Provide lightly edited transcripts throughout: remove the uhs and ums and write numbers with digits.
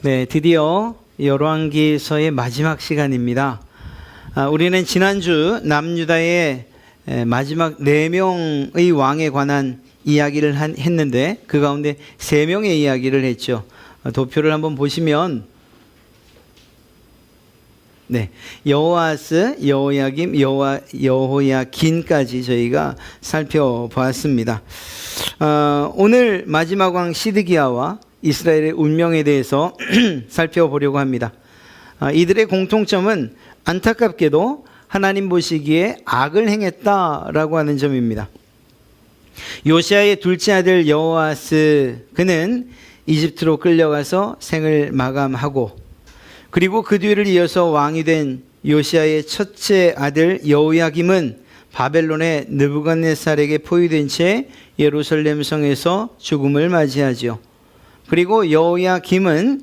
네, 드디어 열왕기서의 마지막 시간입니다. 우리는 지난주 남유다의 마지막 4명의 왕에 관한 이야기를 했는데 그 가운데 3명의 이야기를 했죠. 도표를 한번 보시면 네, 여호아스, 여호야김, 여호야긴까지 저희가 살펴보았습니다. 오늘 마지막 왕 시드기야와 이스라엘의 운명에 대해서 살펴보려고 합니다. 이들의 공통점은 안타깝게도 하나님 보시기에 악을 행했다라고 하는 점입니다. 요시아의 둘째 아들 여호아스, 그는 이집트로 끌려가서 생을 마감하고, 그리고 그 뒤를 이어서 왕이 된 요시아의 첫째 아들 여호야김은 바벨론의 느부갓네살에게 포위된 채 예루살렘 성에서 죽음을 맞이하죠. 그리고 여호야김의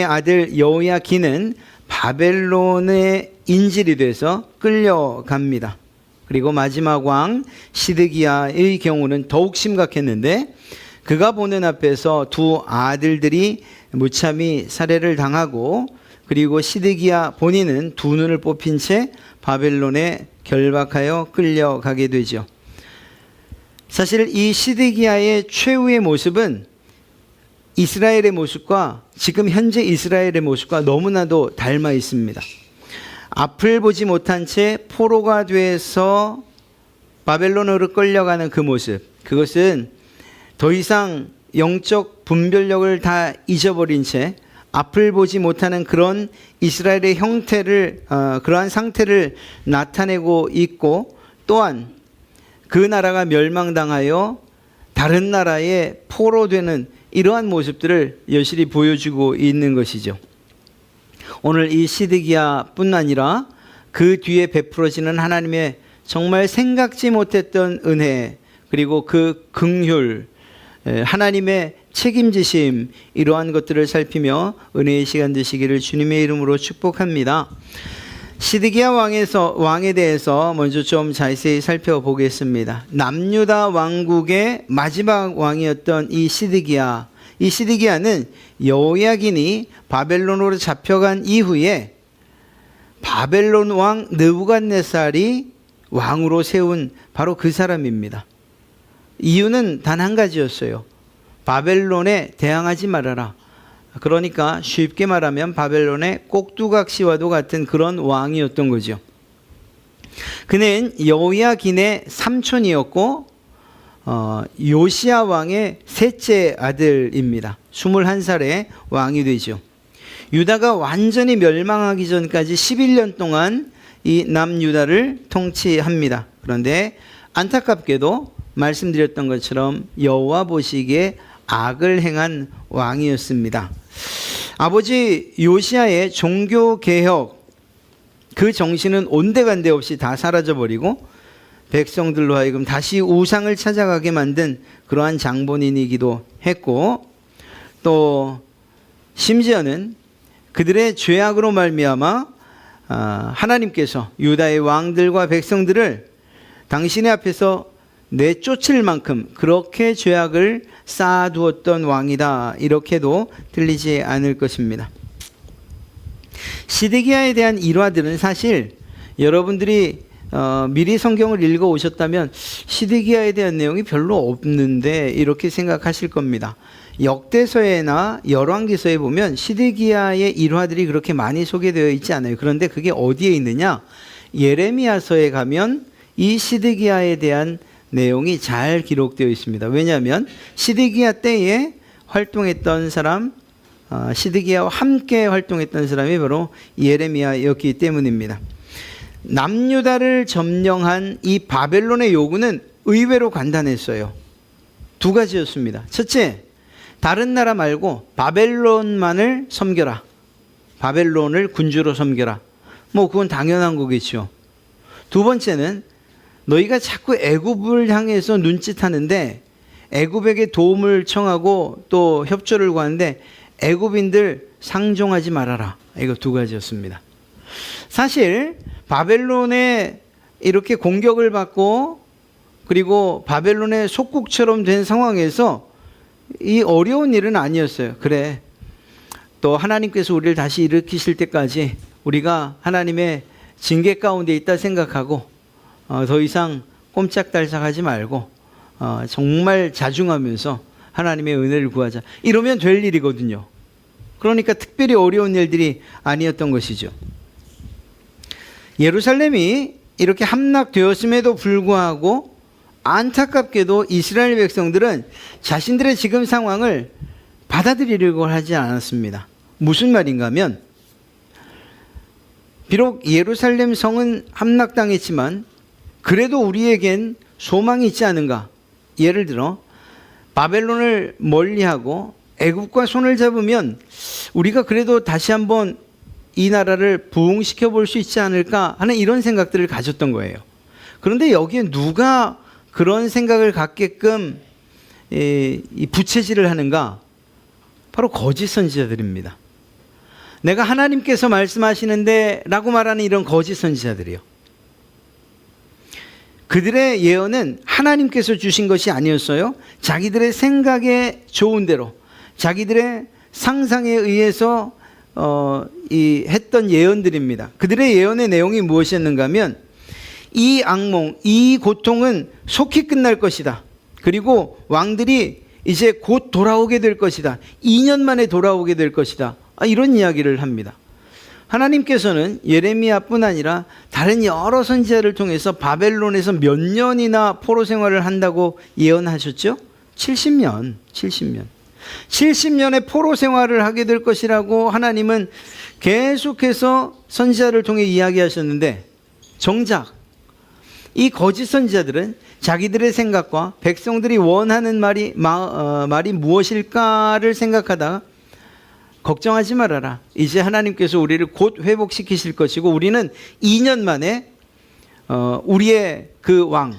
아들 여호야긴은 바벨론의 인질이 돼서 끌려갑니다. 그리고 마지막 왕 시드기야의 경우는 더욱 심각했는데, 그가 보는 앞에서 두 아들들이 무참히 살해를 당하고, 그리고 시드기야 본인은 두 눈을 뽑힌 채 바벨론에 결박하여 끌려가게 되죠. 사실 이 시드기야의 최후의 모습은 이스라엘의 모습과 지금 현재 이스라엘의 모습과 너무나도 닮아 있습니다. 앞을 보지 못한 채 포로가 돼서 바벨론으로 끌려가는 그 모습, 그것은 더 이상 영적 분별력을 다 잊어버린 채 앞을 보지 못하는 그런 이스라엘의 형태를, 그러한 상태를 나타내고 있고, 또한 그 나라가 멸망당하여 다른 나라에 포로되는 이러한 모습들을 여실히 보여주고 있는 것이죠. 오늘 이 시드기야뿐 아니라 그 뒤에 베풀어지는 하나님의 정말 생각지 못했던 은혜, 그리고 그 긍휼, 하나님의 책임지심, 이러한 것들을 살피며 은혜의 시간 되시기를 주님의 이름으로 축복합니다. 시드기야 왕에 대해서 먼저 좀 자세히 살펴보겠습니다. 남유다 왕국의 마지막 왕이었던 이 시드기야는 여호야긴이 바벨론으로 잡혀간 이후에 바벨론 왕 느부갓네살이 왕으로 세운 바로 그 사람입니다. 이유는 단 한 가지였어요. 바벨론에 대항하지 말아라. 그러니까 쉽게 말하면 바벨론의 꼭두각시와도 같은 그런 왕이었던 거죠. 그는 여호야긴의 삼촌이었고 요시야 왕의 셋째 아들입니다. 21살에 왕이 되죠. 유다가 완전히 멸망하기 전까지 11년 동안 이 남유다를 통치합니다. 그런데 안타깝게도 말씀드렸던 것처럼 여호와 보시기에 악을 행한 왕이었습니다. 아버지 요시야의 종교개혁, 그 정신은 온데간데 없이 다 사라져버리고 백성들로 하여금 다시 우상을 찾아가게 만든 그러한 장본인이기도 했고, 또 심지어는 그들의 죄악으로 말미암아 하나님께서 유다의 왕들과 백성들을 당신의 앞에서 내쫓을 만큼 그렇게 죄악을 쌓아두었던 왕이다, 이렇게도 들리지 않을 것입니다. 시드기야에 대한 일화들은 사실 여러분들이 미리 성경을 읽어 오셨다면 시드기야에 대한 내용이 별로 없는데 이렇게 생각하실 겁니다. 역대서에나 열왕기서에 보면 시드기야의 일화들이 그렇게 많이 소개되어 있지 않아요. 그런데 그게 어디에 있느냐? 예레미야서에 가면 이 시드기야에 대한 내용이 잘 기록되어 있습니다. 왜냐하면 시드기야 때에 활동했던 사람, 시드기야와 함께 활동했던 사람이 바로 예레미야였기 때문입니다. 남유다를 점령한 이 바벨론의 요구는 의외로 간단했어요. 두 가지였습니다. 첫째, 다른 나라 말고 바벨론만을 섬겨라. 바벨론을 군주로 섬겨라. 그건 당연한 거겠죠. 두 번째는 너희가 자꾸 애굽을 향해서 눈짓하는데 애굽에게 도움을 청하고 또 협조를 구하는데 애굽인들 상종하지 말아라. 이거 두 가지였습니다. 사실 바벨론에 이렇게 공격을 받고 그리고 바벨론의 속국처럼 된 상황에서 이 어려운 일은 아니었어요. 그래, 또 하나님께서 우리를 다시 일으키실 때까지 우리가 하나님의 징계 가운데 있다 생각하고 더 이상 꼼짝달싹하지 말고 정말 자중하면서 하나님의 은혜를 구하자. 이러면 될 일이거든요. 그러니까 특별히 어려운 일들이 아니었던 것이죠. 예루살렘이 이렇게 함락되었음에도 불구하고 안타깝게도 이스라엘 백성들은 자신들의 지금 상황을 받아들이려고 하지 않았습니다. 무슨 말인가 하면 비록 예루살렘 성은 함락당했지만 그래도 우리에겐 소망이 있지 않은가. 예를 들어 바벨론을 멀리하고 애굽과 손을 잡으면 우리가 그래도 다시 한번 이 나라를 부흥시켜 볼 수 있지 않을까 하는 이런 생각들을 가졌던 거예요. 그런데 여기에 누가 그런 생각을 갖게끔 부채질을 하는가? 바로 거짓 선지자들입니다. 내가 하나님께서 말씀하시는데 라고 말하는 이런 거짓 선지자들이요. 그들의 예언은 하나님께서 주신 것이 아니었어요. 자기들의 생각에 좋은 대로 자기들의 상상에 의해서 했던 예언들입니다. 그들의 예언의 내용이 무엇이었는가 하면 이 악몽, 이 고통은 속히 끝날 것이다. 그리고 왕들이 이제 곧 돌아오게 될 것이다. 2년 만에 돌아오게 될 것이다. 이런 이야기를 합니다. 하나님께서는 예레미야뿐 아니라 다른 여러 선지자를 통해서 바벨론에서 몇 년이나 포로 생활을 한다고 예언하셨죠? 70년. 70년의 포로 생활을 하게 될 것이라고 하나님은 계속해서 선지자를 통해 이야기하셨는데 정작 이 거짓 선지자들은 자기들의 생각과 백성들이 원하는 말이 무엇일까를 생각하다가 걱정하지 말아라. 이제 하나님께서 우리를 곧 회복시키실 것이고 우리는 2년 만에 우리의 그 왕,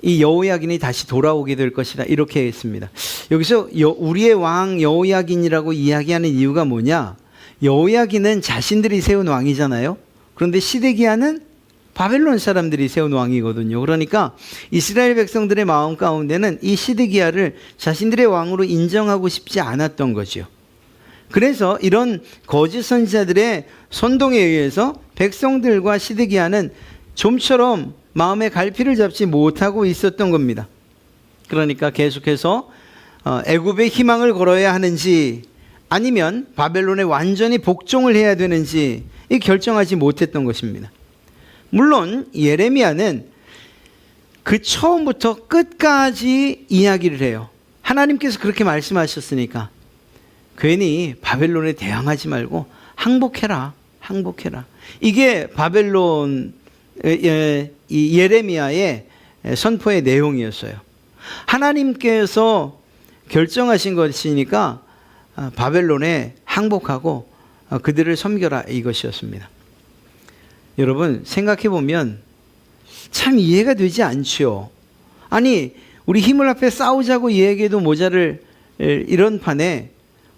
이 여호야긴이 다시 돌아오게 될 것이다. 이렇게 했습니다. 여기서 우리의 왕 여호야긴이라고 이야기하는 이유가 뭐냐? 여호야긴은 자신들이 세운 왕이잖아요. 그런데 시드기야는 바벨론 사람들이 세운 왕이거든요. 그러니까 이스라엘 백성들의 마음 가운데는 이 시드기야를 자신들의 왕으로 인정하고 싶지 않았던 거죠. 그래서 이런 거짓 선지자들의 선동에 의해서 백성들과 시드기야는 좀처럼 마음의 갈피를 잡지 못하고 있었던 겁니다. 그러니까 계속해서 애굽의 희망을 걸어야 하는지 아니면 바벨론에 완전히 복종을 해야 되는지 결정하지 못했던 것입니다. 물론 예레미야는 그 처음부터 끝까지 이야기를 해요. 하나님께서 그렇게 말씀하셨으니까 괜히 바벨론에 대항하지 말고 항복해라. 이게 바벨론 이 예레미야의 선포의 내용이었어요. 하나님께서 결정하신 것이니까 바벨론에 항복하고 그들을 섬겨라 이것이었습니다. 여러분 생각해 보면 참 이해가 되지 않죠. 아니 우리 힘을 합해 싸우자고 이야기해도 모자를 이런 판에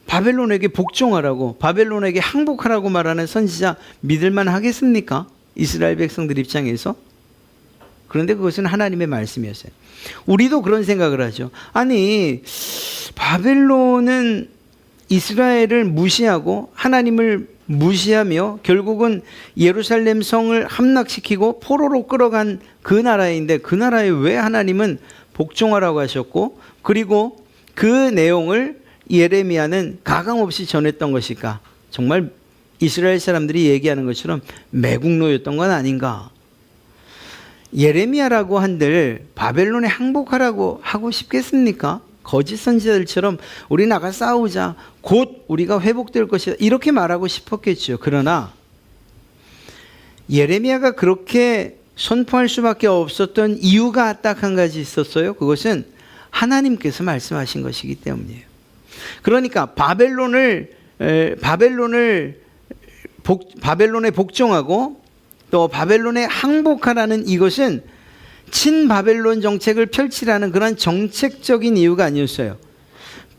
바벨론에게 복종하라고 바벨론에게 항복하라고 말하는 선지자 믿을만 하겠습니까? 이스라엘 백성들 입장에서. 그런데 그것은 하나님의 말씀이었어요. 우리도 그런 생각을 하죠. 아니 바벨론은 이스라엘을 무시하고 하나님을 무시하며 결국은 예루살렘 성을 함락시키고 포로로 끌어간 그 나라인데 그 나라에 왜 하나님은 복종하라고 하셨고 그리고 그 내용을 예레미야는 가감없이 전했던 것일까? 정말 이스라엘 사람들이 얘기하는 것처럼 매국노였던 건 아닌가? 예레미야라고 한들 바벨론에 항복하라고 하고 싶겠습니까? 거짓 선지자들처럼 우리 나가 싸우자 곧 우리가 회복될 것이다 이렇게 말하고 싶었겠죠. 그러나 예레미야가 그렇게 선포할 수밖에 없었던 이유가 딱 한 가지 있었어요. 그것은 하나님께서 말씀하신 것이기 때문이에요. 그러니까 바벨론에 복종하고 또 바벨론에 항복하라는 이것은 친바벨론 정책을 펼치라는 그런 정책적인 이유가 아니었어요.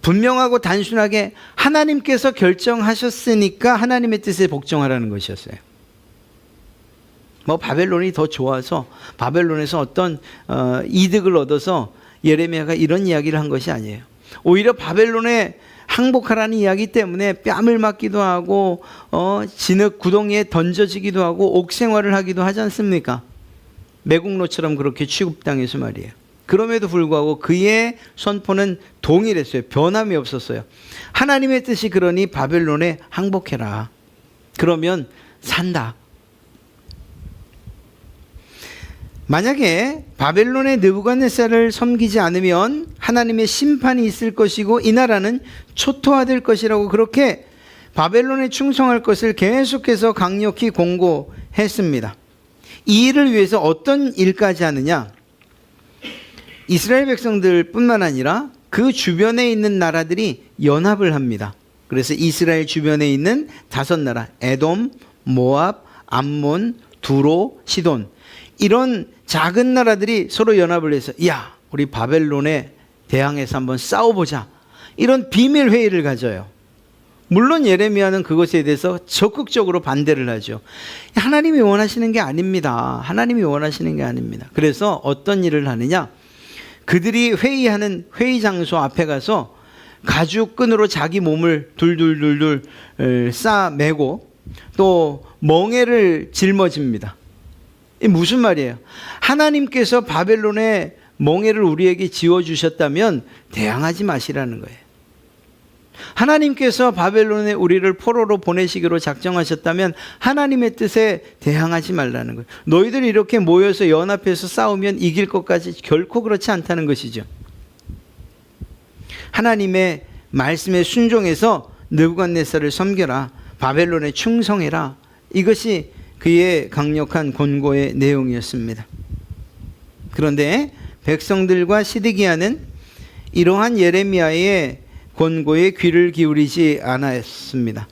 분명하고 단순하게 하나님께서 결정하셨으니까 하나님의 뜻에 복종하라는 것이었어요. 뭐 바벨론이 더 좋아서 바벨론에서 어떤 이득을 얻어서 예레미야가 이런 이야기를 한 것이 아니에요. 오히려 바벨론에 항복하라는 이야기 때문에 뺨을 맞기도 하고 진흙 구덩이에 던져지기도 하고 옥생활을 하기도 하지 않습니까? 매국노처럼 그렇게 취급당해서 말이에요. 그럼에도 불구하고 그의 선포는 동일했어요. 변함이 없었어요. 하나님의 뜻이 그러니 바벨론에 항복해라. 그러면 산다. 만약에 바벨론의 느부갓네살을 섬기지 않으면 하나님의 심판이 있을 것이고 이 나라는 초토화될 것이라고 그렇게 바벨론에 충성할 것을 계속해서 강력히 공고했습니다. 이 일을 위해서 어떤 일까지 하느냐? 이스라엘 백성들뿐만 아니라 그 주변에 있는 나라들이 연합을 합니다. 그래서 이스라엘 주변에 있는 5나라, 에돔, 모압, 암몬, 두로, 시돈, 이런 작은 나라들이 서로 연합을 해서 야, 우리 바벨론에 대항해서 한번 싸워보자, 이런 비밀 회의를 가져요. 물론 예레미야는 그것에 대해서 적극적으로 반대를 하죠. 하나님이 원하시는 게 아닙니다. 하나님이 원하시는 게 아닙니다. 그래서 어떤 일을 하느냐? 그들이 회의하는 회의 장소 앞에 가서 가죽끈으로 자기 몸을 둘둘둘둘 싸매고 또 멍에를 짊어집니다. 이게 무슨 말이에요? 하나님께서 바벨론에 멍에를 우리에게 지어주셨다면 대항하지 마시라는 거예요. 하나님께서 바벨론에 우리를 포로로 보내시기로 작정하셨다면 하나님의 뜻에 대항하지 말라는 거예요. 너희들이 이렇게 모여서 연합해서 싸우면 이길 것까지 결코 그렇지 않다는 것이죠. 하나님의 말씀에 순종해서 느부갓네살을 섬겨라, 바벨론에 충성해라, 이것이 그의 강력한 권고의 내용이었습니다. 그런데 백성들과 시드기야는 이러한 예레미야의 권고에 귀를 기울이지 않았습니다.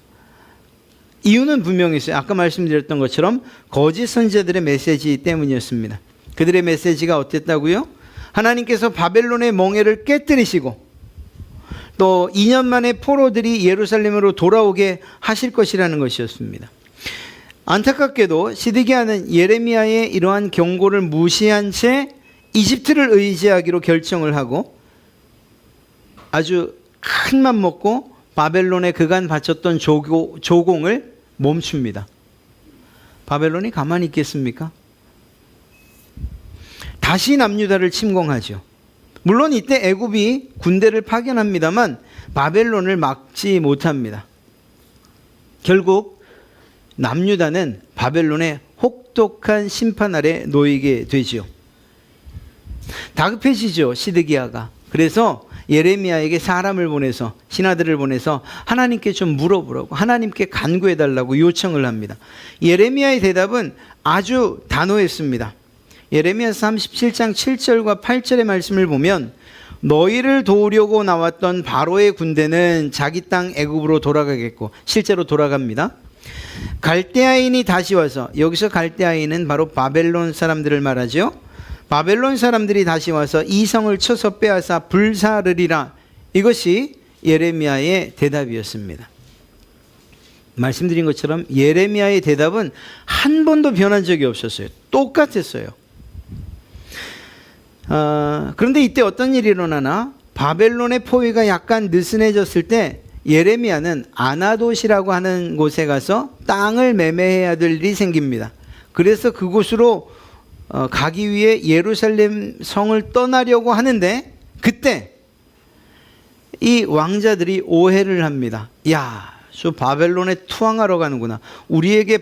이유는 분명히 있어요. 아까 말씀드렸던 것처럼 거짓 선지자들의 메시지 때문이었습니다. 그들의 메시지가 어땠다고요? 하나님께서 바벨론의 멍에를 깨뜨리시고 또 2년 만에 포로들이 예루살렘으로 돌아오게 하실 것이라는 것이었습니다. 안타깝게도 시드기야는 예레미야의 이러한 경고를 무시한 채 이집트를 의지하기로 결정을 하고 아주 큰 맘 먹고 바벨론에 그간 바쳤던 조공을 멈춥니다. 바벨론이 가만히 있겠습니까? 다시 남유다를 침공하죠. 물론 이때 애굽이 군대를 파견합니다만 바벨론을 막지 못합니다. 결국 남유다는 바벨론의 혹독한 심판 아래 놓이게 되죠. 다급해지죠, 시드기야가. 그래서 예레미야에게 사람을 보내서, 신하들을 보내서 하나님께 좀 물어보라고, 하나님께 간구해달라고 요청을 합니다. 예레미야의 대답은 아주 단호했습니다. 예레미야 37장 7절과 8절의 말씀을 보면 너희를 도우려고 나왔던 바로의 군대는 자기 땅 애굽으로 돌아가겠고, 실제로 돌아갑니다. 갈대아인이 다시 와서, 여기서 갈대아인은 바로 바벨론 사람들을 말하죠. 바벨론 사람들이 다시 와서 이 성을 쳐서 빼앗아 불사르리라. 이것이 예레미야의 대답이었습니다. 말씀드린 것처럼 예레미야의 대답은 한 번도 변한 적이 없었어요. 똑같았어요. 그런데 이때 어떤 일이 일어나나? 바벨론의 포위가 약간 느슨해졌을 때 예레미야는 아나돗이라고 하는 곳에 가서 땅을 매매해야 될 일이 생깁니다. 그래서 그곳으로 가기 위해 예루살렘 성을 떠나려고 하는데 그때 이 왕자들이 오해를 합니다. 야, 저 바벨론에 투항하러 가는구나. 우리에게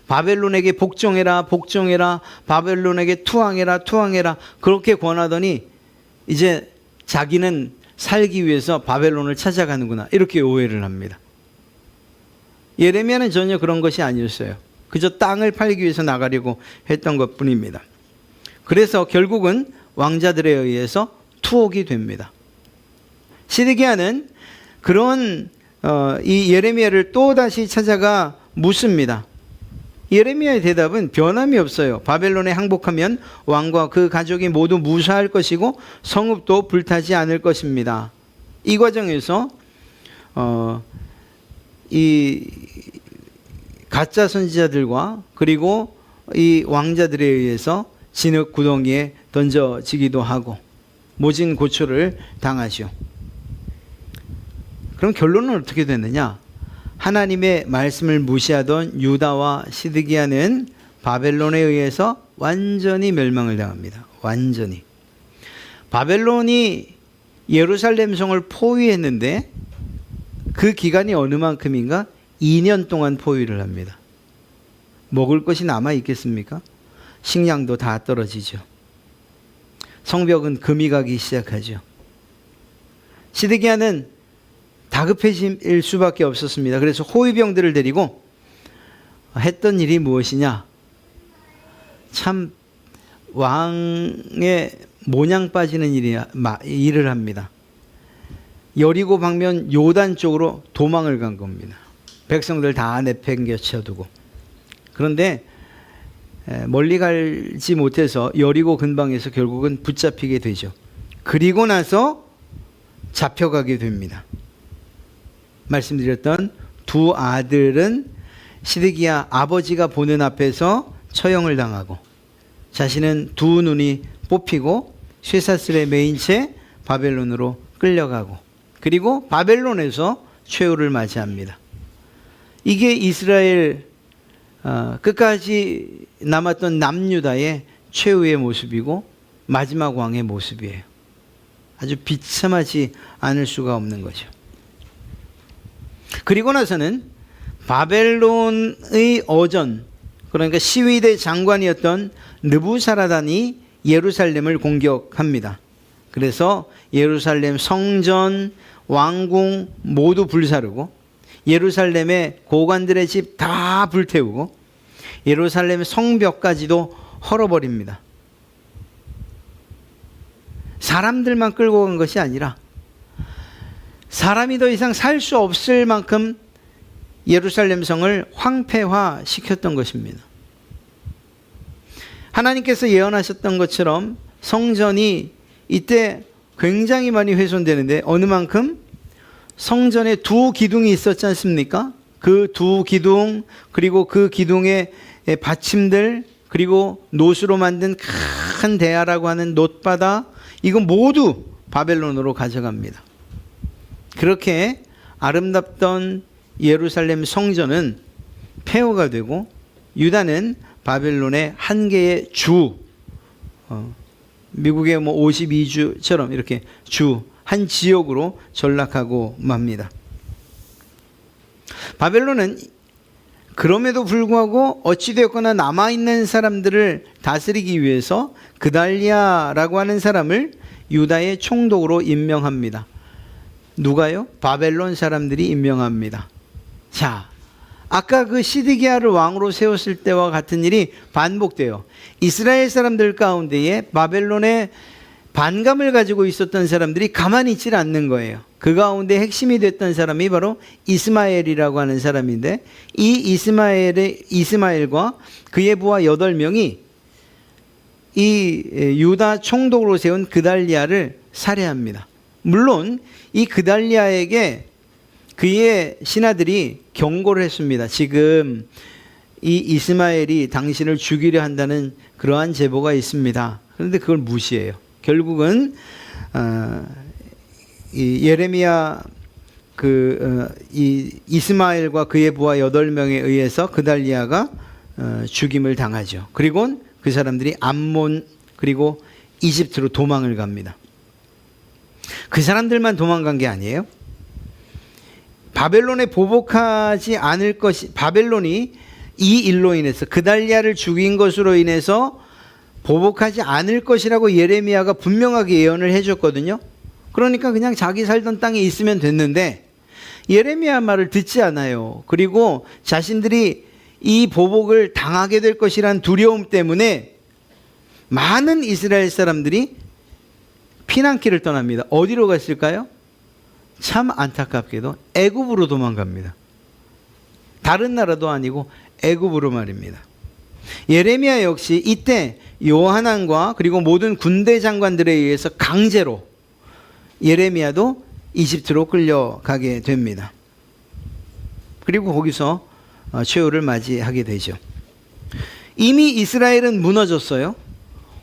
바벨론에게 복종해라, 복종해라, 바벨론에게 투항해라 그렇게 권하더니 이제 자기는 살기 위해서 바벨론을 찾아가는구나, 이렇게 오해를 합니다. 예레미야는 전혀 그런 것이 아니었어요. 그저 땅을 팔기 위해서 나가려고 했던 것뿐입니다. 그래서 결국은 왕자들에 의해서 투옥이 됩니다. 시드기야는 그런 이 예레미야를 또다시 찾아가 묻습니다. 예레미야의 대답은 변함이 없어요. 바벨론에 항복하면 왕과 그 가족이 모두 무사할 것이고 성읍도 불타지 않을 것입니다. 이 과정에서 이 가짜 선지자들과 그리고 이 왕자들에 의해서 진흙 구덩이에 던져지기도 하고 모진 고초를 당하죠. 그럼 결론은 어떻게 됐느냐? 하나님의 말씀을 무시하던 유다와 시드기야는 바벨론에 의해서 완전히 멸망을 당합니다. 완전히. 바벨론이 예루살렘 성을 포위했는데 그 기간이 어느 만큼인가? 2년 동안 포위를 합니다. 먹을 것이 남아 있겠습니까? 식량도 다 떨어지죠. 성벽은 금이 가기 시작하죠. 시드기야는 다급해질 수밖에 없었습니다. 그래서 호위병들을 데리고 했던 일이 무엇이냐? 참 왕의 모냥 빠지는 일을 합니다. 여리고 방면 요단 쪽으로 도망을 간 겁니다. 백성들 다 내팽개쳐두고. 그런데 멀리 가지 못해서 여리고 근방에서 결국은 붙잡히게 되죠. 그리고 나서 잡혀가게 됩니다. 말씀드렸던 두 아들은 시드기야 아버지가 보는 앞에서 처형을 당하고 자신은 두 눈이 뽑히고 쇠사슬에 매인 채 바벨론으로 끌려가고 그리고 바벨론에서 최후를 맞이합니다. 이게 이스라엘 끝까지 남았던 남유다의 최후의 모습이고 마지막 왕의 모습이에요. 아주 비참하지 않을 수가 없는 거죠. 그리고 나서는 바벨론의 어전, 그러니까 시위대 장관이었던 느부사라단이 예루살렘을 공격합니다. 그래서 예루살렘 성전, 왕궁 모두 불사르고 예루살렘의 고관들의 집 다 불태우고 예루살렘 성벽까지도 헐어버립니다. 사람들만 끌고 간 것이 아니라 사람이 더 이상 살 수 없을 만큼 예루살렘 성을 황폐화 시켰던 것입니다. 하나님께서 예언하셨던 것처럼 성전이 이때 굉장히 많이 훼손되는데 어느 만큼? 성전에 두 기둥이 있었지 않습니까? 그 두 기둥 그리고 그 기둥의 받침들 그리고 노수로 만든 큰 대야라고 하는 놋바다 이거 모두 바벨론으로 가져갑니다. 그렇게 아름답던 예루살렘 성전은 폐허가 되고 유다는 바벨론의 한 개의 주, 미국의 52주처럼 이렇게 주, 한 지역으로 전락하고 맙니다. 바벨론은 그럼에도 불구하고 어찌되었거나 남아있는 사람들을 다스리기 위해서 그달리아라고 하는 사람을 유다의 총독으로 임명합니다. 누가요? 바벨론 사람들이 임명합니다. 자, 아까 그 시드기야를 왕으로 세웠을 때와 같은 일이 반복돼요. 이스라엘 사람들 가운데에 바벨론의 반감을 가지고 있었던 사람들이 가만히 있질 않는 거예요. 그 가운데 핵심이 됐던 사람이 바로 이스마엘이라고 하는 사람인데 이 이스마엘과 그의 부하 8명이 이 유다 총독으로 세운 그달리아를 살해합니다. 물론 이 그달리아에게 그의 신하들이 경고를 했습니다. 지금 이 이스마엘이 당신을 죽이려 한다는 그러한 제보가 있습니다. 그런데 그걸 무시해요. 결국은 이 예레미야 이 이스마엘과 그의 부하 8명에 의해서 그달리아가 죽임을 당하죠. 그리고 그 사람들이 암몬 그리고 이집트로 도망을 갑니다. 그 사람들만 도망간 게 아니에요. 바벨론에 보복하지 않을 것이 바벨론이 이 일로 인해서 그달리아를 죽인 것으로 인해서 보복하지 않을 것이라고 예레미야가 분명하게 예언을 해줬거든요. 그러니까 그냥 자기 살던 땅에 있으면 됐는데 예레미야 말을 듣지 않아요. 그리고 자신들이 이 보복을 당하게 될 것이란 두려움 때문에 많은 이스라엘 사람들이 피난길을 떠납니다. 어디로 갔을까요? 참 안타깝게도 애굽으로 도망갑니다. 다른 나라도 아니고 애굽으로 말입니다. 예레미야 역시 이때 요하난과 그리고 모든 군대 장관들에 의해서 강제로 예레미야도 이집트로 끌려가게 됩니다. 그리고 거기서 최후를 맞이하게 되죠. 이미 이스라엘은 무너졌어요.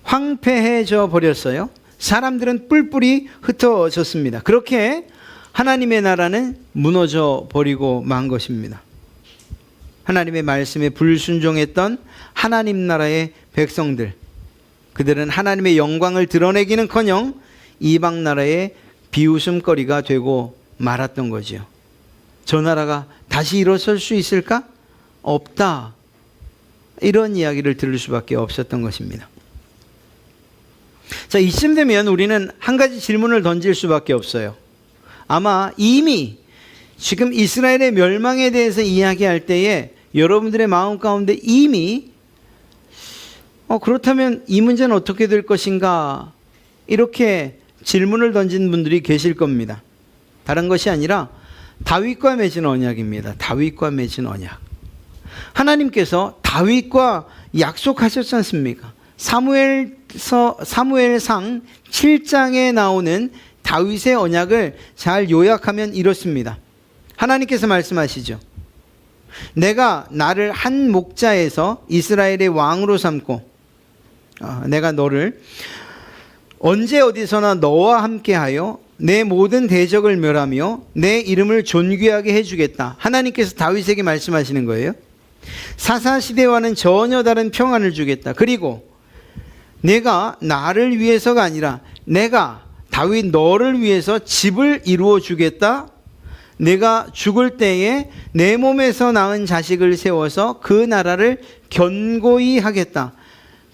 황폐해져 버렸어요. 사람들은 뿔뿔이 흩어졌습니다. 그렇게 하나님의 나라는 무너져 버리고 만 것입니다. 하나님의 말씀에 불순종했던 하나님 나라의 백성들, 그들은 하나님의 영광을 드러내기는커녕 이방 나라의 비웃음거리가 되고 말았던 거지요. 저 나라가 다시 일어설 수 있을까? 없다. 이런 이야기를 들을 수밖에 없었던 것입니다. 자, 이쯤 되면 우리는 한 가지 질문을 던질 수밖에 없어요. 아마 이미 지금 이스라엘의 멸망에 대해서 이야기할 때에 여러분들의 마음 가운데 이미 그렇다면 이 문제는 어떻게 될 것인가, 이렇게 질문을 던진 분들이 계실 겁니다. 다른 것이 아니라 다윗과 맺은 언약입니다. 다윗과 맺은 언약. 하나님께서 다윗과 약속하셨지 않습니까? 사무엘상 7장에 나오는 다윗의 언약을 잘 요약하면 이렇습니다. 하나님께서 말씀하시죠. 내가 나를 한 목자에서 이스라엘의 왕으로 삼고 내가 너를 언제 어디서나 너와 함께하여 내 모든 대적을 멸하며 내 이름을 존귀하게 해주겠다. 하나님께서 다윗에게 말씀하시는 거예요. 사사시대와는 전혀 다른 평안을 주겠다. 그리고 내가 나를 위해서가 아니라 내가 다윗 너를 위해서 집을 이루어 주겠다. 내가 죽을 때에 내 몸에서 낳은 자식을 세워서 그 나라를 견고히 하겠다.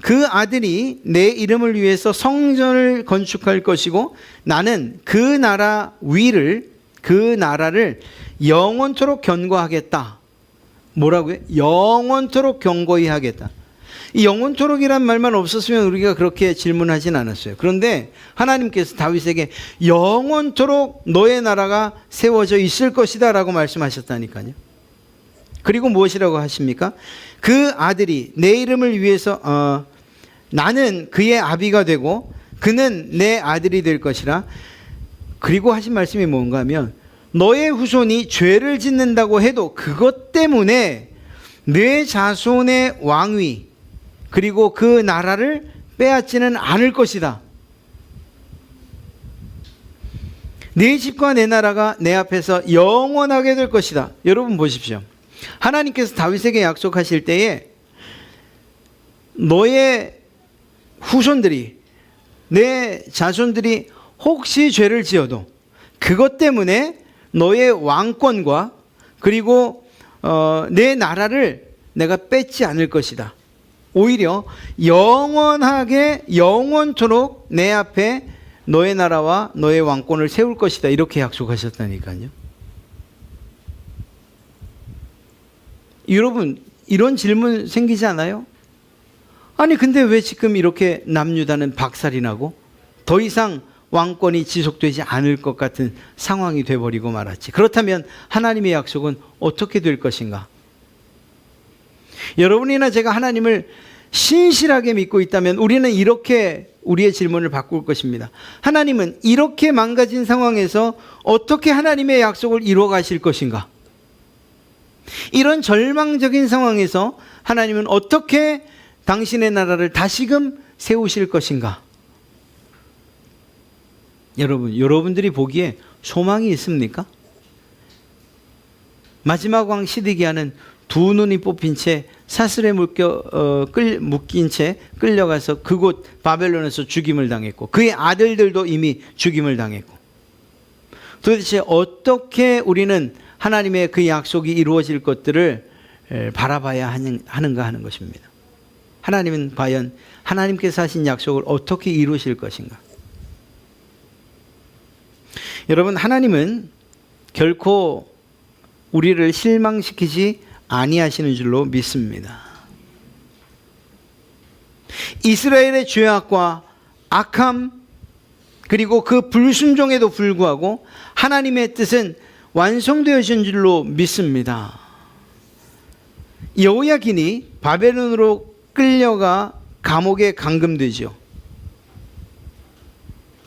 그 아들이 내 이름을 위해서 성전을 건축할 것이고 나는 그 나라 위를, 그 나라를 영원토록 견고하겠다. 뭐라고요? 영원토록 견고히 하겠다. 이 영원토록이란 말만 없었으면 우리가 그렇게 질문하진 않았어요. 그런데 하나님께서 다윗에게 영원토록 너의 나라가 세워져 있을 것이다 라고 말씀하셨다니까요. 그리고 무엇이라고 하십니까? 그 아들이 내 이름을 위해서 나는 그의 아비가 되고 그는 내 아들이 될 것이라. 그리고 하신 말씀이 뭔가 하면 너의 후손이 죄를 짓는다고 해도 그것 때문에 내 자손의 왕위 그리고 그 나라를 빼앗지는 않을 것이다. 내 집과 내 나라가 내 앞에서 영원하게 될 것이다. 여러분 보십시오. 하나님께서 다윗에게 약속하실 때에 너의 후손들이, 내 자손들이 혹시 죄를 지어도 그것 때문에 너의 왕권과 그리고 내 나라를 내가 뺏지 않을 것이다. 오히려 영원하게 영원토록 내 앞에 너의 나라와 너의 왕권을 세울 것이다. 이렇게 약속하셨다니까요. 여러분, 이런 질문 생기지 않아요? 아니 근데 왜 지금 이렇게 남유다는 박살이 나고 더 이상 왕권이 지속되지 않을 것 같은 상황이 돼버리고 말았지. 그렇다면 하나님의 약속은 어떻게 될 것인가? 여러분이나 제가 하나님을 신실하게 믿고 있다면 우리는 이렇게 우리의 질문을 바꿀 것입니다. 하나님은 이렇게 망가진 상황에서 어떻게 하나님의 약속을 이루어 가실 것인가? 이런 절망적인 상황에서 하나님은 어떻게 당신의 나라를 다시금 세우실 것인가? 여러분들이 보기에 소망이 있습니까? 마지막 왕 시드기야는 두 눈이 뽑힌 채 사슬에 묶인 채 끌려가서 그곳 바벨론에서 죽임을 당했고 그의 아들들도 이미 죽임을 당했고, 도대체 어떻게 우리는 하나님의 그 약속이 이루어질 것들을 바라봐야 하는가 하는 것입니다. 하나님은 과연 하나님께서 하신 약속을 어떻게 이루실 것인가? 여러분, 하나님은 결코 우리를 실망시키지 아니하시는 줄로 믿습니다. 이스라엘의 죄악과 악함 그리고 그 불순종에도 불구하고 하나님의 뜻은 완성되어진 줄로 믿습니다. 여호야긴이 바벨론으로 끌려가 감옥에 감금되죠.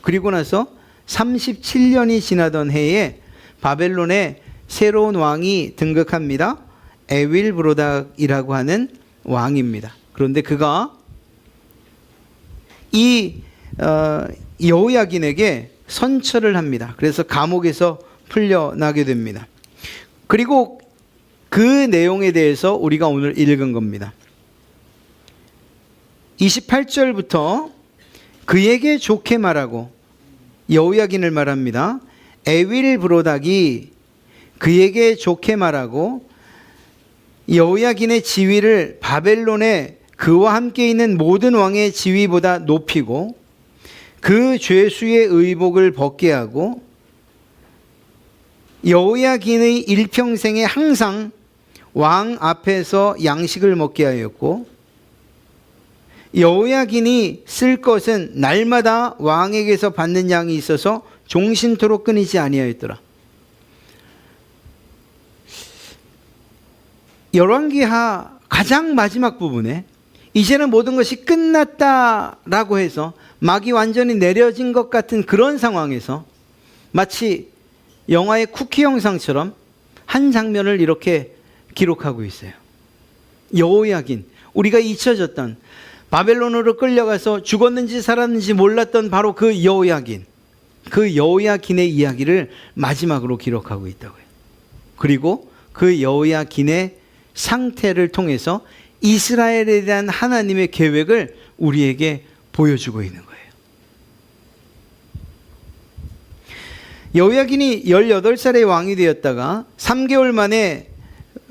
그리고 나서 37년이 지나던 해에 바벨론에 새로운 왕이 등극합니다. 에윌브로닥이라고 하는 왕입니다. 그런데 그가 이 여호야긴에게 선처를 합니다. 그래서 감옥에서 풀려나게 됩니다. 그리고 그 내용에 대해서 우리가 오늘 읽은 겁니다. 28절부터 그에게 좋게 말하고, 여호야긴을 말합니다. 에윌브로닥이 그에게 좋게 말하고 여호야긴의 지위를 바벨론의 그와 함께 있는 모든 왕의 지위보다 높이고 그 죄수의 의복을 벗게 하고 여호야긴의 일평생에 항상 왕 앞에서 양식을 먹게 하였고 여호야긴이 쓸 것은 날마다 왕에게서 받는 양이 있어서 종신토록 끊이지 아니하였더라. 열왕기하 가장 마지막 부분에 이제는 모든 것이 끝났다라고 해서 막이 완전히 내려진 것 같은 그런 상황에서 마치 영화의 쿠키 영상처럼 한 장면을 이렇게 기록하고 있어요. 여호야긴, 우리가 잊혀졌던, 바벨론으로 끌려가서 죽었는지 살았는지 몰랐던 바로 그 여호야긴, 그 여호야긴의 이야기를 마지막으로 기록하고 있다고요. 그리고 그 여호야긴의 상태를 통해서 이스라엘에 대한 하나님의 계획을 우리에게 보여주고 있는 거예요. 여호야긴이 18살의 왕이 되었다가 3개월 만에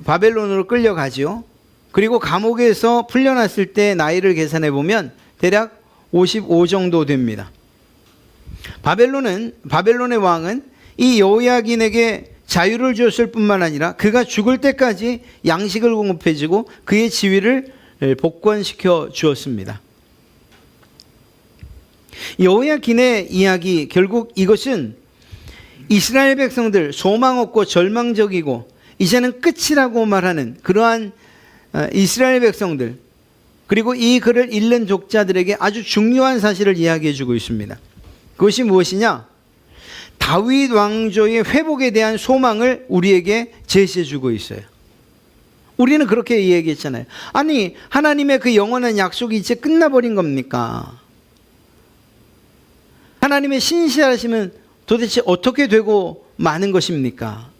바벨론으로 끌려가죠. 그리고 감옥에서 풀려났을 때 나이를 계산해 보면 대략 55 정도 됩니다. 바벨론의 왕은 이 여호야긴에게 자유를 주었을 뿐만 아니라 그가 죽을 때까지 양식을 공급해주고 그의 지위를 복권시켜 주었습니다. 여호야긴의 이야기, 결국 이것은 이스라엘 백성들, 소망 없고 절망적이고 이제는 끝이라고 말하는 그러한 이스라엘 백성들, 그리고 이 글을 읽는 독자들에게 아주 중요한 사실을 이야기해 주고 있습니다. 그것이 무엇이냐? 다윗 왕조의 회복에 대한 소망을 우리에게 제시해 주고 있어요. 우리는 그렇게 이야기했잖아요. 아니, 하나님의 그 영원한 약속이 이제 끝나버린 겁니까? 하나님의 신실하심은 도대체 어떻게 되고 마는 것입니까?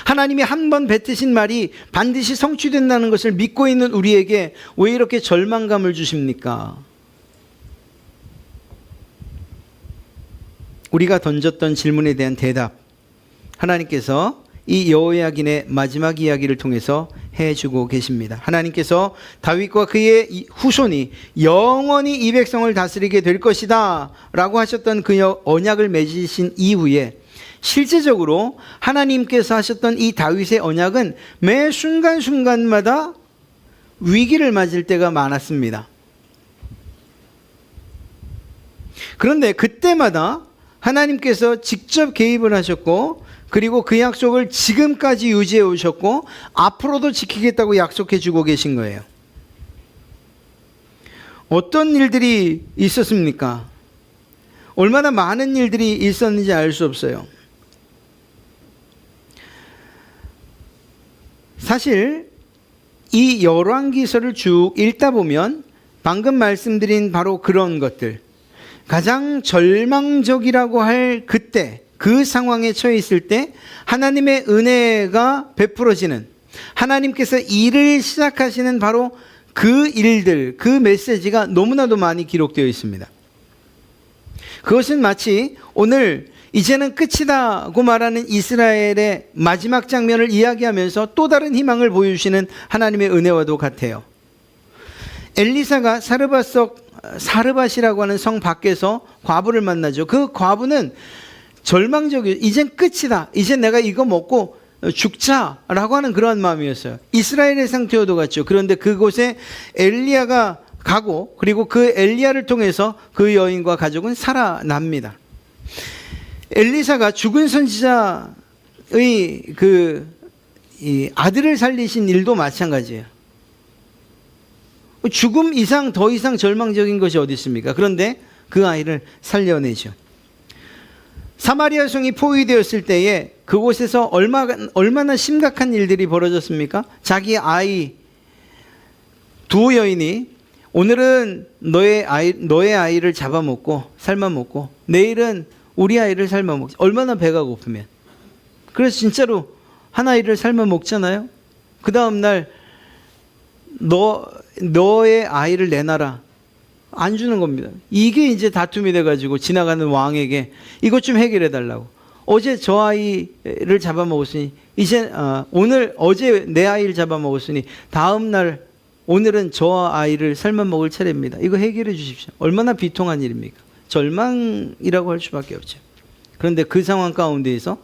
하나님이 한 번 뱉으신 말이 반드시 성취된다는 것을 믿고 있는 우리에게 왜 이렇게 절망감을 주십니까? 우리가 던졌던 질문에 대한 대답, 하나님께서 이 여호야긴의 마지막 이야기를 통해서 해주고 계십니다. 하나님께서 다윗과 그의 후손이 영원히 이 백성을 다스리게 될 것이다 라고 하셨던 그 언약을 맺으신 이후에 실제적으로 하나님께서 하셨던 이 다윗의 언약은 매 순간순간마다 위기를 맞을 때가 많았습니다. 그런데 그때마다 하나님께서 직접 개입을 하셨고, 그리고 그 약속을 지금까지 유지해 오셨고 앞으로도 지키겠다고 약속해 주고 계신 거예요. 어떤 일들이 있었습니까? 얼마나 많은 일들이 있었는지 알 수 없어요. 사실 이 열왕기서를 쭉 읽다 보면 방금 말씀드린 바로 그런 것들, 가장 절망적이라고 할 그때, 그 상황에 처해 있을 때 하나님의 은혜가 베풀어지는, 하나님께서 일을 시작하시는 바로 그 일들, 그 메시지가 너무나도 많이 기록되어 있습니다. 그것은 마치 오늘 이제는 끝이다고 말하는 이스라엘의 마지막 장면을 이야기하면서 또 다른 희망을 보여주시는 하나님의 은혜와도 같아요. 엘리사가 사르밧이라고 하는 성 밖에서 과부를 만나죠. 그 과부는 절망적이에요. 이젠 끝이다. 이젠 내가 이거 먹고 죽자라고 하는 그런 마음이었어요. 이스라엘의 상태와도 같죠. 그런데 그곳에 엘리야가 가고, 그리고 그 엘리야를 통해서 그 여인과 가족은 살아납니다. 엘리사가 죽은 선지자의 이 아들을 살리신 일도 마찬가지예요. 죽음 이상 더 이상 절망적인 것이 어디 있습니까? 그런데 그 아이를 살려내죠. 사마리아 성이 포위되었을 때에 그곳에서 얼마나 심각한 일들이 벌어졌습니까? 자기 아이 두 여인이 오늘은 너의 아이를 잡아먹고 삶아먹고 내일은 우리 아이를 삶아먹지. 얼마나 배가 고프면. 그래서 진짜로 한 아이를 삶아먹잖아요. 그 다음날 너의 아이를 내놔라. 안 주는 겁니다. 이게 이제 다툼이 돼가지고 지나가는 왕에게 이것 좀 해결해 달라고. 어제 저 아이를 잡아먹었으니 어제 내 아이를 잡아먹었으니 다음날 오늘은 저 아이를 삶아먹을 차례입니다. 이거 해결해 주십시오. 얼마나 비통한 일입니까? 절망이라고 할 수밖에 없죠. 그런데 그 상황 가운데에서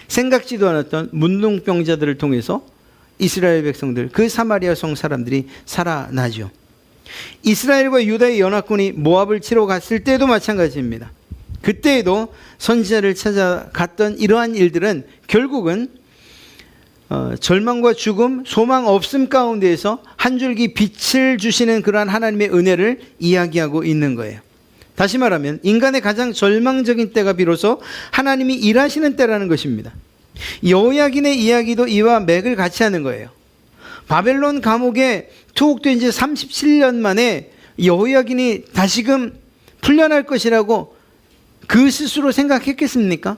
생각지도 않았던 문둥병자들을 통해서 이스라엘 백성들, 그 사마리아 성 사람들이 살아나죠. 이스라엘과 유다의 연합군이 모압을 치러 갔을 때도 마찬가지입니다. 그때에도 선지자를 찾아갔던 이러한 일들은 결국은 절망과 죽음, 소망 없음 가운데에서 한 줄기 빛을 주시는 그러한 하나님의 은혜를 이야기하고 있는 거예요. 다시 말하면 인간의 가장 절망적인 때가 비로소 하나님이 일하시는 때라는 것입니다. 여호야긴의 이야기도 이와 맥을 같이 하는 거예요. 바벨론 감옥에 투옥된 지 37년 만에 여호야긴이 다시금 풀려날 것이라고 그 스스로 생각했겠습니까?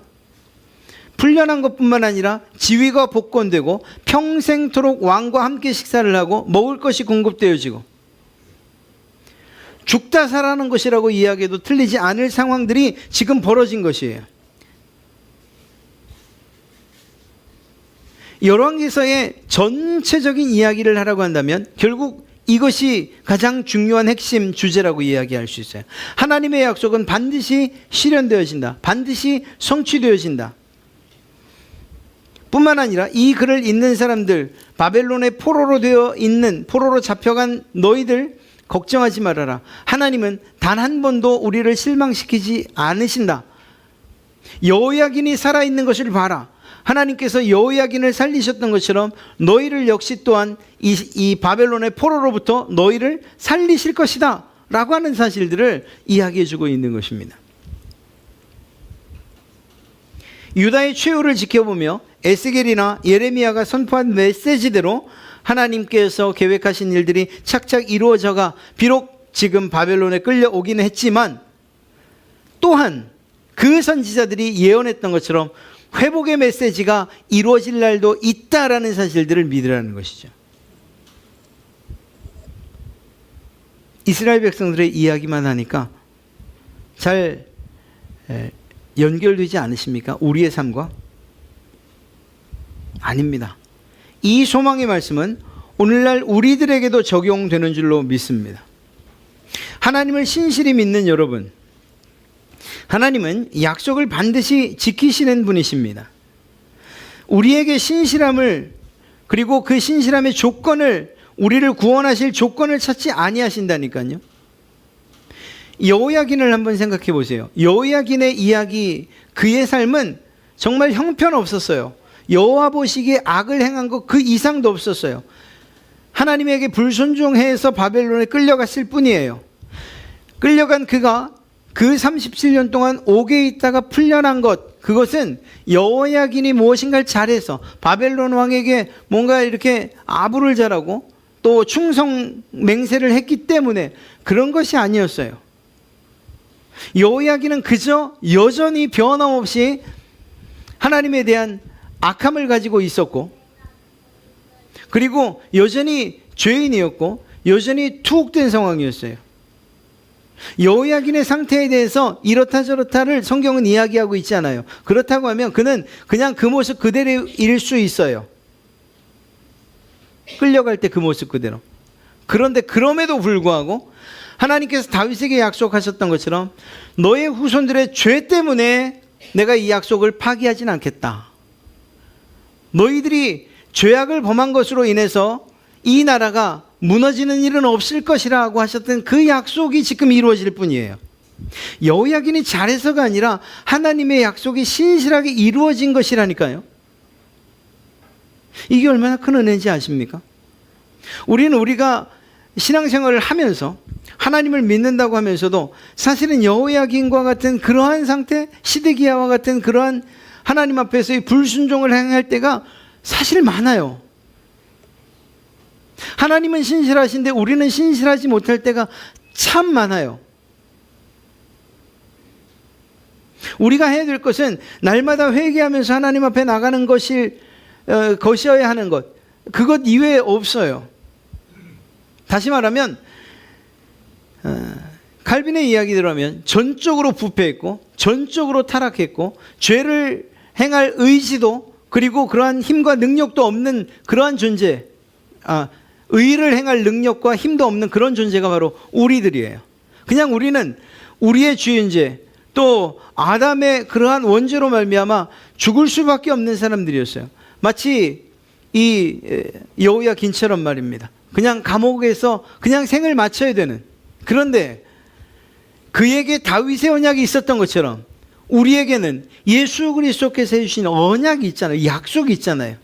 풀려난 것뿐만 아니라 지위가 복권되고 평생토록 왕과 함께 식사를 하고 먹을 것이 공급되어지고 죽다 살아나는 것이라고 이야기해도 틀리지 않을 상황들이 지금 벌어진 것이에요. 열왕기서의 전체적인 이야기를 하라고 한다면 결국 이것이 가장 중요한 핵심 주제라고 이야기할 수 있어요. 하나님의 약속은 반드시 실현되어진다. 반드시 성취되어진다. 뿐만 아니라 이 글을 읽는 사람들, 바벨론의 포로로 잡혀간 너희들 걱정하지 말아라. 하나님은 단 한 번도 우리를 실망시키지 않으신다. 여호야긴이 살아있는 것을 봐라. 하나님께서 여호야긴을 살리셨던 것처럼 너희를 역시 또한 이 바벨론의 포로로부터 너희를 살리실 것이다 라고 하는 사실들을 이야기해 주고 있는 것입니다. 유다의 최후를 지켜보며 에스겔이나 예레미야가 선포한 메시지대로 하나님께서 계획하신 일들이 착착 이루어져가 비록 지금 바벨론에 끌려오기는 했지만 또한 그 선지자들이 예언했던 것처럼 회복의 메시지가 이루어질 날도 있다라는 사실들을 믿으라는 것이죠. 이스라엘 백성들의 이야기만 하니까 잘 연결되지 않으십니까? 우리의 삶과? 아닙니다. 이 소망의 말씀은 오늘날 우리들에게도 적용되는 줄로 믿습니다. 하나님을 신실히 믿는 여러분, 하나님은 약속을 반드시 지키시는 분이십니다. 우리에게 신실함을, 그리고 그 신실함의 조건을, 우리를 구원하실 조건을 찾지 아니하신다니까요. 여호야긴을 한번 생각해 보세요. 여호야긴의 이야기, 그의 삶은 정말 형편없었어요. 여호와 보시기에 악을 행한 것 그 이상도 없었어요. 하나님에게 불순종해서 바벨론에 끌려갔을 뿐이에요. 끌려간 그가 그 37년 동안 옥에 있다가 풀려난 것, 그것은 여호야긴이 무엇인가를 잘해서 바벨론 왕에게 뭔가 이렇게 아부를 잘하고 또 충성 맹세를 했기 때문에 그런 것이 아니었어요. 여호야긴은 그저 여전히 변함없이 하나님에 대한 악함을 가지고 있었고, 그리고 여전히 죄인이었고 여전히 투옥된 상황이었어요. 여호야긴의 상태에 대해서 이렇다 저렇다를 성경은 이야기하고 있지 않아요. 그렇다고 하면 그는 그냥 그 모습 그대로일 수 있어요. 끌려갈 때 그 모습 그대로. 그런데 그럼에도 불구하고 하나님께서 다윗에게 약속하셨던 것처럼 너의 후손들의 죄 때문에 내가 이 약속을 파기하진 않겠다. 너희들이 죄악을 범한 것으로 인해서 이 나라가 무너지는 일은 없을 것이라고 하셨던 그 약속이 지금 이루어질 뿐이에요. 여호야긴이 잘해서가 아니라 하나님의 약속이 신실하게 이루어진 것이라니까요. 이게 얼마나 큰 은혜인지 아십니까? 우리가 신앙생활을 하면서 하나님을 믿는다고 하면서도 사실은 여호야긴과 같은 그러한 상태, 시드기야와 같은 그러한 하나님 앞에서의 불순종을 행할 때가 사실 많아요. 하나님은 신실하신데 우리는 신실하지 못할 때가 참 많아요. 우리가 해야 될 것은 날마다 회개하면서 하나님 앞에 나가는 것이어야 하는 것, 그것 이외에 없어요. 다시 말하면 칼빈의 이야기대로 하면 전적으로 부패했고 전적으로 타락했고 죄를 행할 의지도 그리고 그러한 힘과 능력도 없는 그러한 존재, 의를 행할 능력과 힘도 없는 그런 존재가 바로 우리들이에요. 그냥 우리는 우리의 주인죄 또 아담의 그러한 원죄로 말미암아 죽을 수밖에 없는 사람들이었어요. 마치 이 여호야긴처럼 말입니다. 그냥 감옥에서 그냥 생을 마쳐야 되는. 그런데 그에게 다윗의 언약이 있었던 것처럼 우리에게는 예수 그리스도께서 해주신 언약이 있잖아요. 약속이 있잖아요.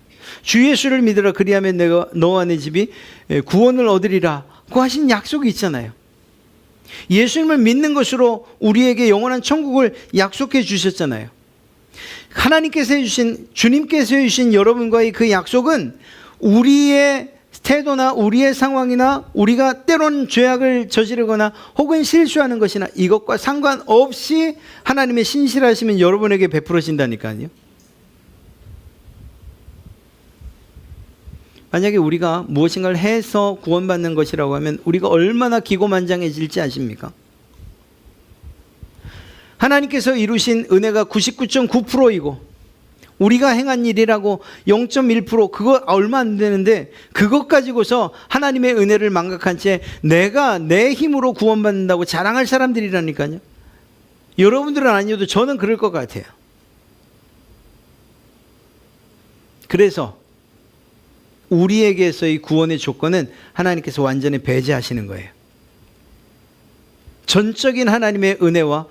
주 예수를 믿으라 그리하면 내가 너와 내 집이 구원을 얻으리라 고 하신 약속이 있잖아요. 예수님을 믿는 것으로 우리에게 영원한 천국을 약속해 주셨잖아요. 하나님께서 해주신, 주님께서 해주신 여러분과의 그 약속은 우리의 태도나 우리의 상황이나 우리가 때론 죄악을 저지르거나 혹은 실수하는 것이나 이것과 상관없이 하나님의 신실하심은 여러분에게 베풀어진다니까요. 만약에 우리가 무엇인가를 해서 구원받는 것이라고 하면 우리가 얼마나 기고만장해질지 아십니까? 하나님께서 이루신 은혜가 99.9%이고 우리가 행한 일이라고 0.1% 그거 얼마 안 되는데 그것 가지고서 하나님의 은혜를 망각한 채 내가 내 힘으로 구원받는다고 자랑할 사람들이라니까요. 여러분들은 아니어도 저는 그럴 것 같아요. 그래서 우리에게서의 구원의 조건은 하나님께서 완전히 배제하시는 거예요. 전적인 하나님의 은혜와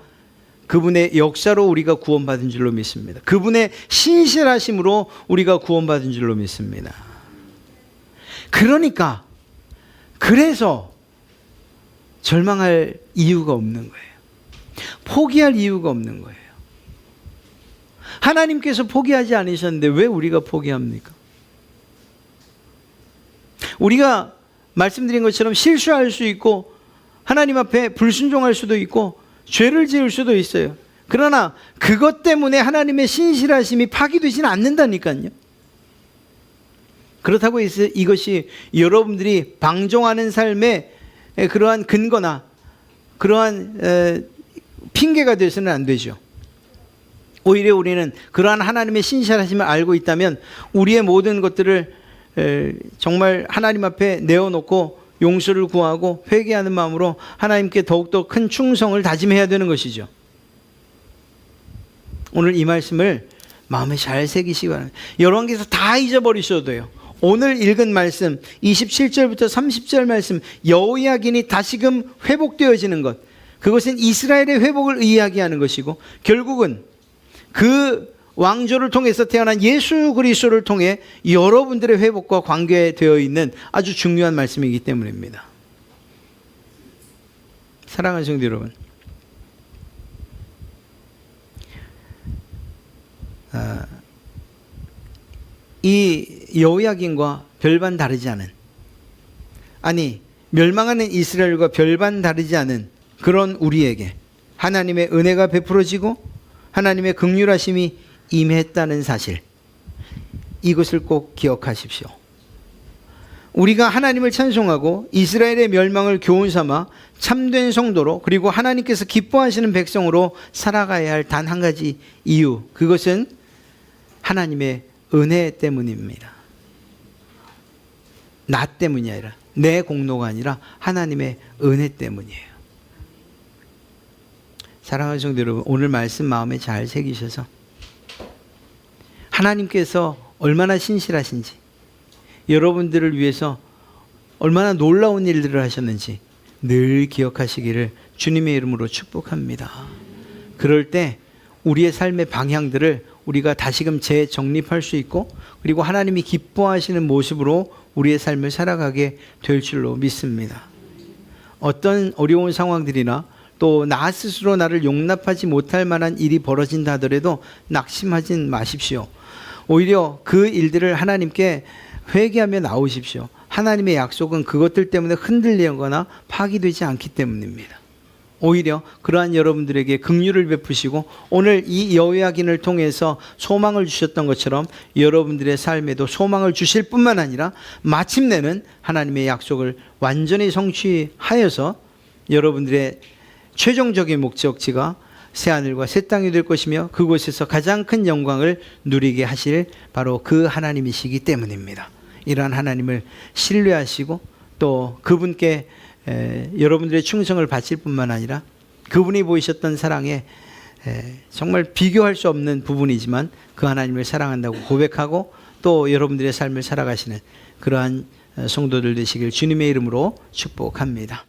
그분의 역사로 우리가 구원받은 줄로 믿습니다. 그분의 신실하심으로 우리가 구원받은 줄로 믿습니다. 그래서 절망할 이유가 없는 거예요. 포기할 이유가 없는 거예요. 하나님께서 포기하지 않으셨는데 왜 우리가 포기합니까? 우리가 말씀드린 것처럼 실수할 수 있고 하나님 앞에 불순종할 수도 있고 죄를 지을 수도 있어요. 그러나 그것 때문에 하나님의 신실하심이 파기되지는 않는다니까요. 그렇다고 해서 이것이 여러분들이 방종하는 삶의 그러한 근거나 그러한 핑계가 되어서는 안 되죠. 오히려 우리는 그러한 하나님의 신실하심을 알고 있다면 우리의 모든 것들을 정말 하나님 앞에 내어놓고 용서를 구하고 회개하는 마음으로 하나님께 더욱더 큰 충성을 다짐해야 되는 것이죠. 오늘 이 말씀을 마음에 잘 새기시기 바랍니다. 열왕기에서 다 잊어버리셔도 돼요. 오늘 읽은 말씀 27절부터 30절 말씀 여호야긴이 다시금 회복되어지는 것, 그것은 이스라엘의 회복을 이야기하는 것이고 결국은 그 왕조를 통해서 태어난 예수 그리스도를 통해 여러분들의 회복과 관계되어 있는 아주 중요한 말씀이기 때문입니다. 사랑하는 성도 여러분, 이 여호야긴과 별반 다르지 않은, 아니 멸망하는 이스라엘과 별반 다르지 않은 그런 우리에게 하나님의 은혜가 베풀어지고 하나님의 긍휼하심이 임했다는 사실, 이것을 꼭 기억하십시오. 우리가 하나님을 찬송하고 이스라엘의 멸망을 교훈 삼아 참된 성도로 그리고 하나님께서 기뻐하시는 백성으로 살아가야 할 단 한 가지 이유, 그것은 하나님의 은혜 때문입니다. 나 때문이 아니라, 내 공로가 아니라 하나님의 은혜 때문이에요. 사랑하는 성도 여러분, 오늘 말씀 마음에 잘 새기셔서 하나님께서 얼마나 신실하신지, 여러분들을 위해서 얼마나 놀라운 일들을 하셨는지 늘 기억하시기를 주님의 이름으로 축복합니다. 그럴 때 우리의 삶의 방향들을 우리가 다시금 재정립할 수 있고 그리고 하나님이 기뻐하시는 모습으로 우리의 삶을 살아가게 될 줄로 믿습니다. 어떤 어려운 상황들이나 또 나 스스로 나를 용납하지 못할 만한 일이 벌어진다 하더라도 낙심하지 마십시오. 오히려 그 일들을 하나님께 회개하며 나오십시오. 하나님의 약속은 그것들 때문에 흔들리거나 파기되지 않기 때문입니다. 오히려 그러한 여러분들에게 긍휼을 베푸시고 오늘 이 여호야긴을 통해서 소망을 주셨던 것처럼 여러분들의 삶에도 소망을 주실 뿐만 아니라 마침내는 하나님의 약속을 완전히 성취하여서 여러분들의 최종적인 목적지가 새하늘과 새 땅이 될 것이며 그곳에서 가장 큰 영광을 누리게 하실 바로 그 하나님이시기 때문입니다. 이러한 하나님을 신뢰하시고 또 그분께 여러분들의 충성을 바칠 뿐만 아니라 그분이 보이셨던 사랑에 정말 비교할 수 없는 부분이지만 그 하나님을 사랑한다고 고백하고 또 여러분들의 삶을 살아가시는 그러한 성도들 되시길 주님의 이름으로 축복합니다.